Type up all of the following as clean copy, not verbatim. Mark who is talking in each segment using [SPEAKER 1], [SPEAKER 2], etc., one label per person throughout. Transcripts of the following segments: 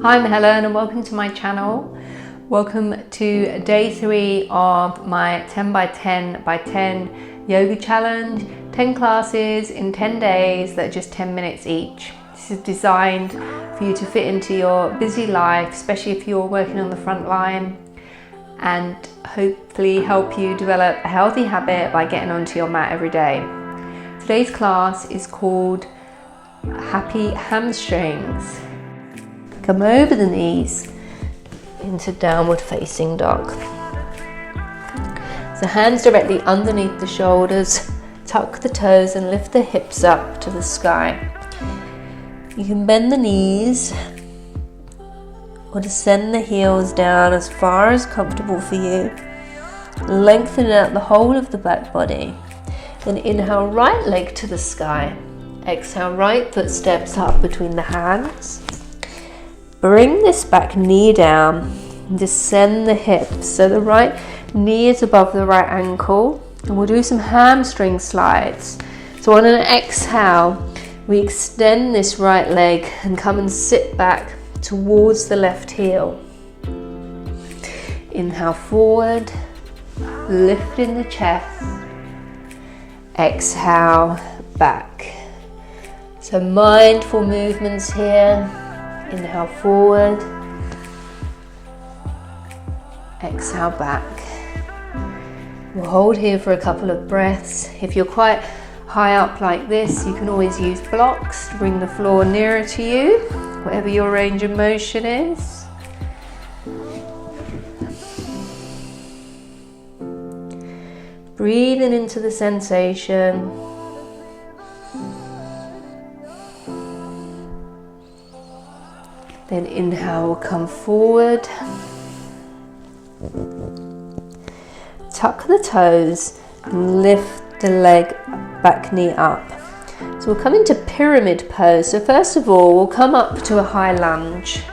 [SPEAKER 1] Hi, I'm Helen and welcome to my channel. Welcome to day 3 of my 10 by 10 by 10 yoga challenge. 10 classes in 10 days that are just 10 minutes each. This is designed for you to fit into your busy life, especially if you're working on the front line, and hopefully help you develop a healthy habit by getting onto your mat every day. Today's class is called Happy Hamstrings. Come over the knees into downward facing dog. So hands directly underneath the shoulders, tuck the toes and lift the hips up to the sky. You can bend the knees or descend the heels down as far as comfortable for you. Lengthen out the whole of the back body. Then inhale, right leg to the sky. Exhale, right foot steps up between the hands. Bring this back knee down and descend the hips. So the right knee is above the right ankle. And we'll do some hamstring slides. So on an exhale, we extend this right leg and come and sit back towards the left heel. Inhale forward, lifting the chest. Exhale, back. So mindful movements here. Inhale forward, exhale back. We'll hold here for a couple of breaths. If you're quite high up like this, you can always use blocks to bring the floor nearer to you, whatever your range of motion is. Breathing into the sensation. Then inhale, we'll come forward. Tuck the toes and lift the leg, back knee up. So we'll come into pyramid pose. So first of all, we'll come up to a high lunge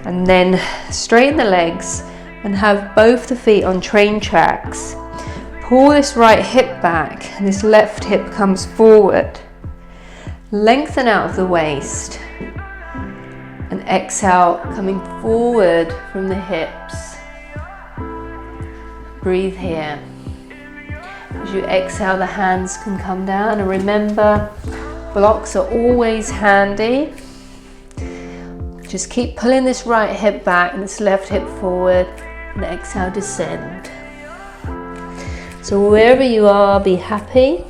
[SPEAKER 1] and then straighten the legs and have both the feet on train tracks. Pull this right hip back and this left hip comes forward. Lengthen out of the waist. And exhale, coming forward from the hips. Breathe here. As you exhale, the hands can come down. And remember, blocks are always handy. Just keep pulling this right hip back and this left hip forward. And exhale, descend. So wherever you are, be happy.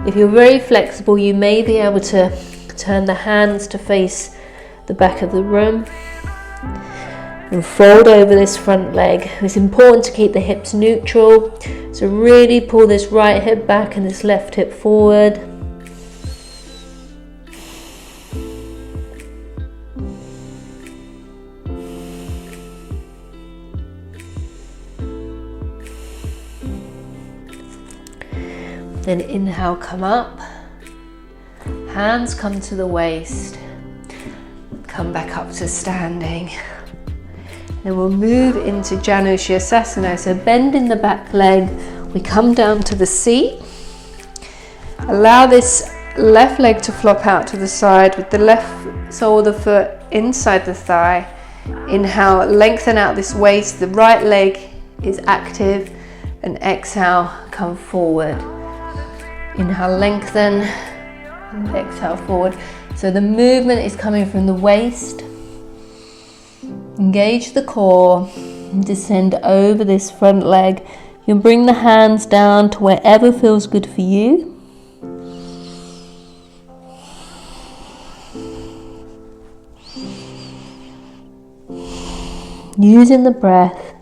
[SPEAKER 1] If you're very flexible, you may be able to turn the hands to face the back of the room and fold over this front leg. It's important to keep the hips neutral, so really pull this right hip back and this left hip forward. Then inhale, come up. Hands come to the waist, come back up to standing. Then we'll move into Janushirasana. So bending the back leg, we come down to the seat. Allow this left leg to flop out to the side with the left sole of the foot inside the thigh. Inhale, lengthen out this waist, the right leg is active, and exhale, come forward. Inhale, lengthen. And exhale forward. So the movement is coming from the waist. Engage the core and descend over this front leg. You can bring the hands down to wherever feels good for you. Using the breath.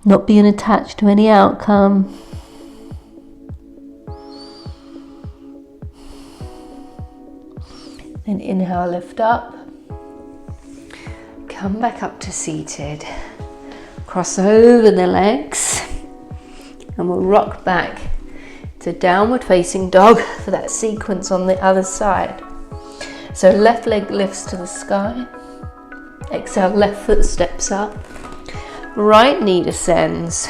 [SPEAKER 1] Not being attached to any outcome. Then inhale, lift up. Come back up to seated. Cross over the legs. And we'll rock back to downward facing dog for that sequence on the other side. So left leg lifts to the sky. Exhale, left foot steps up. Right knee descends.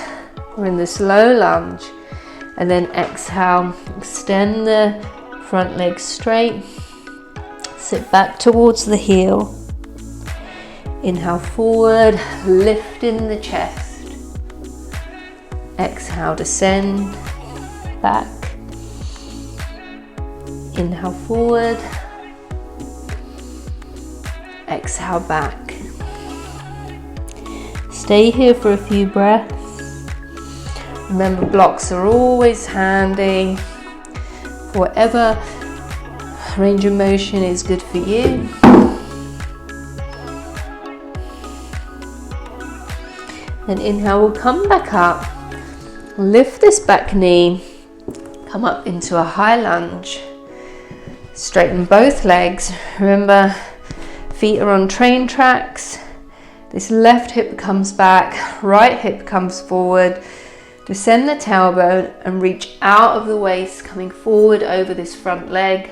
[SPEAKER 1] We're in the slow lunge. And then exhale, extend the front leg straight. Sit back towards the heel. Inhale forward, lifting the chest. Exhale, descend, back. Inhale forward. Exhale, back. Stay here for a few breaths. Remember, blocks are always handy for whatever range of motion is good for you. Then inhale, we'll come back up, lift this back knee, come up into a high lunge, straighten both legs. Remember, feet are on train tracks. This left hip comes back, right hip comes forward. Descend the tailbone and reach out of the waist, coming forward over this front leg.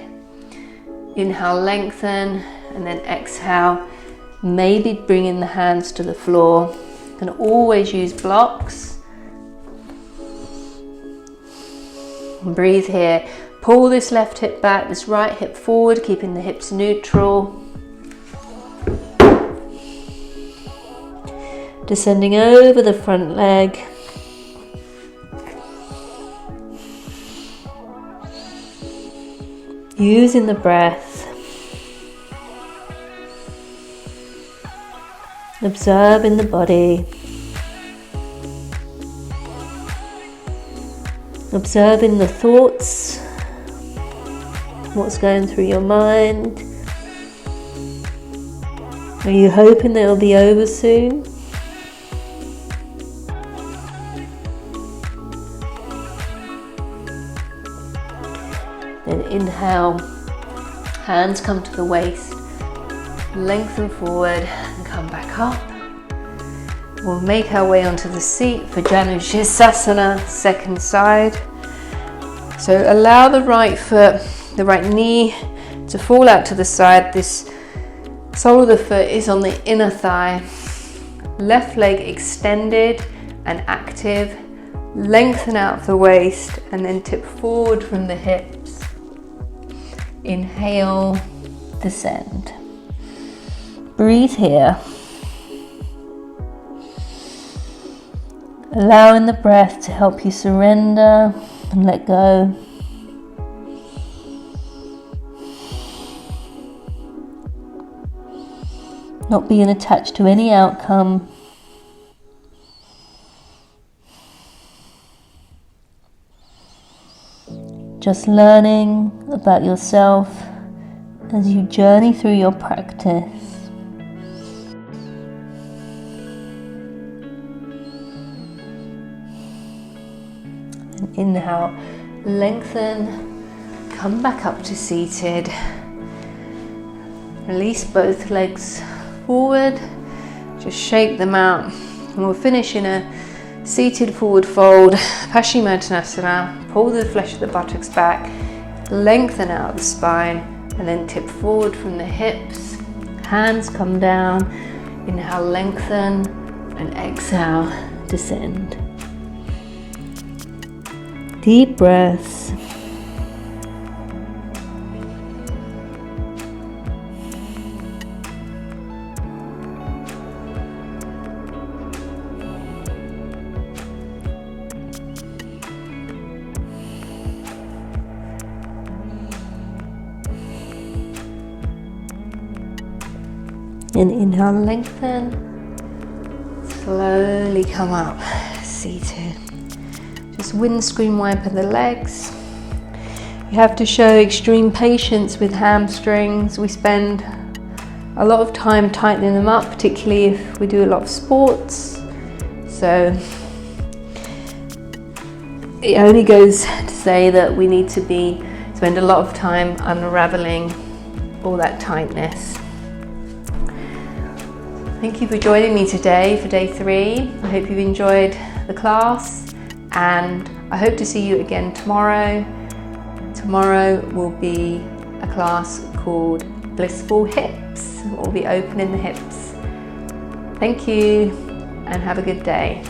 [SPEAKER 1] Inhale, lengthen, and then exhale, maybe bringing the hands to the floor. You can always use blocks. And breathe here. Pull this left hip back, this right hip forward, keeping the hips neutral. Descending over the front leg. Using the breath. Observing the body. Observing the thoughts. What's going through your mind. Are you hoping that it'll be over soon? Then inhale, hands come to the waist, lengthen forward and come back up. We'll make our way onto the seat for Janushirasana, second side. So allow the right foot, the right knee to fall out to the side. This sole of the foot is on the inner thigh. Left leg extended and active. Lengthen out the waist and then tip forward from the hips. Inhale, descend. Breathe here. Allowing the breath to help you surrender and let go. Not being attached to any outcome. Just learning about yourself as you journey through your practice. And inhale, lengthen, come back up to seated. Release both legs forward, just shake them out. And we'll finish in a seated forward fold, Paschimottanasana. Pull the flesh of the buttocks back, lengthen out the spine, and then tip forward from the hips. Hands come down. Inhale, lengthen, and exhale, descend. Deep breaths. And inhale, lengthen, slowly come up, seated. Just windscreen wiper the legs. You have to show extreme patience with hamstrings. We spend a lot of time tightening them up, particularly if we do a lot of sports. So it only goes to say that we need to spend a lot of time unraveling all that tightness. Thank you for joining me today for day 3. I hope you've enjoyed the class and I hope to see you again tomorrow. Tomorrow will be a class called Blissful Hips. We'll be opening the hips. Thank you and have a good day.